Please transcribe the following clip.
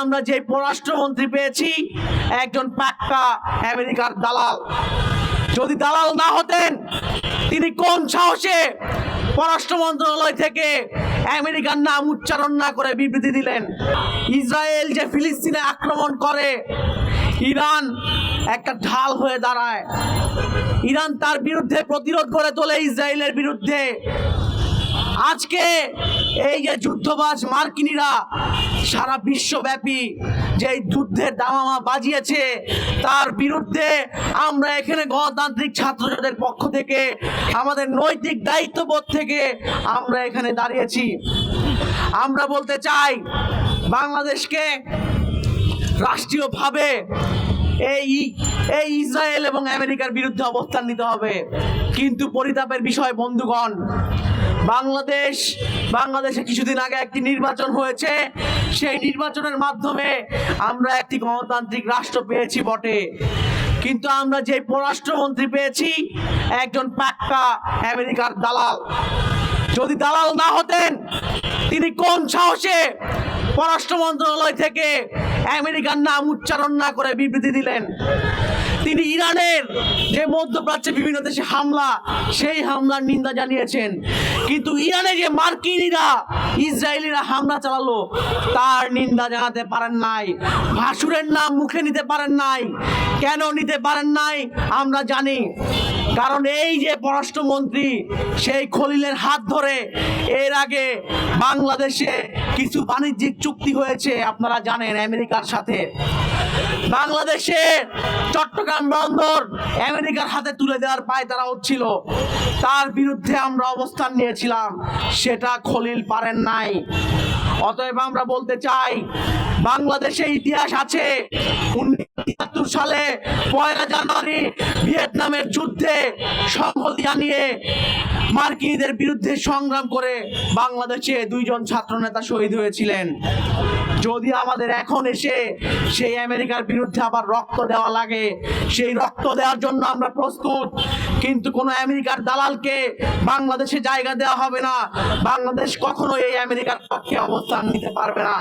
আমরা যে পররাষ্ট্রমন্ত্রী পেয়েছি একজন পাক্কা আমেরিকার দালাল। যদি দালাল না হতেন তিনি কোন সাহসে পররাষ্ট্র মন্ত্রণালয় থেকে আমেরিকার নাম উচ্চারণ না করে বিবৃতি দিলেন? ইসরায়েল যে ফিলিস্তিনে আক্রমণ করে, ইরান একটা ঢাল হয়ে দাঁড়ায়। ইরান তার বিরুদ্ধে প্রতিরোধ গড়ে তোলে ইসরায়েলের বিরুদ্ধে। আজকে এই যে যুদ্ধবাজ মার্কিনীরা সারা বিশ্বব্যাপী যে যুদ্ধের দামামা বাজিয়েছে তার বিরুদ্ধে আমরা এখানে গণতান্ত্রিক ছাত্রদের পক্ষ থেকে আমাদের নৈতিক দায়িত্ববোধ থেকে আমরা এখানে দাঁড়িয়েছি। আমরা বলতে চাই বাংলাদেশকে রাষ্ট্রীয়ভাবে এই ইসরায়েল এবং আমেরিকার বিরুদ্ধে অবস্থান নিতে হবে। কিন্তু পরিতাপের বিষয় বন্ধুগণ, বাংলাদেশে কিছুদিন আগে একটি নির্বাচন হয়েছে। সেই নির্বাচনের মাধ্যমে আমরা একটি গণতান্ত্রিক রাষ্ট্র পেয়েছি বটে, কিন্তু আমরা যে পররাষ্ট্রমন্ত্রী পেয়েছি একজন পাক্কা আমেরিকার দালাল। যদি দালাল না হতেন তিনি কোন সাহসে পররাষ্ট্র মন্ত্রণালয় থেকে আমেরিকার নাম উচ্চারণ না করে বিবৃতি দিলেন? তিনি ইরানের যে মধ্যপ্রাচ্যে বিভিন্ন দেশে হামলা, সেই হামলার নিন্দা জানিয়েছেন, কিন্তু ইরানে যে মার্কিনীরা ইসরায়েলিরা হামলা চালালো তার নিন্দা জানাতে পারেন নাই। ভাসুরের নাম মুখে নিতে পারেন নাই। কেন নিতে পারেন নাই আমরা জানি, কারণ এই যে পররাষ্ট্রমন্ত্রী সেই খলিলের হাত ধরে এর আগে বাংলাদেশে কিছু বাণিজ্যিক চুক্তি হয়েছে আপনারা জানেন আমেরিকার সাথে। বাংলাদেশে চট্টগ্রাম বন্দর আমেরিকার হাতে তুলে দেওয়ার পায়তারা হচ্ছিল, তার বিরুদ্ধে আমরা অবস্থান নিয়েছিলাম, সেটা খলিল পারেন নাই। অতএব আমরা বলতে চাই বাংলাদেশে ইতিহাস আছে। 1973 সালে 1 জানুয়ারি ভিয়েতনামের যুদ্ধে সংহতি জানিয়ে মার্কিনীদের বিরুদ্ধে সংগ্রাম করে বাংলাদেশে 2 জন ছাত্র নেতা শহীদ হয়েছিলেন। যদি আমাদের এখন এসে সেই আমেরিকার বিরুদ্ধে আবার রক্ত দেওয়া লাগে, সেই রক্ত দেওয়ার জন্য আমরা প্রস্তুত, কিন্তু কোনো আমেরিকার দালালকে বাংলাদেশে জায়গা দেওয়া হবে না। বাংলাদেশ কখনো এই আমেরিকার পক্ষে অবস্থান নিতে পারবে না।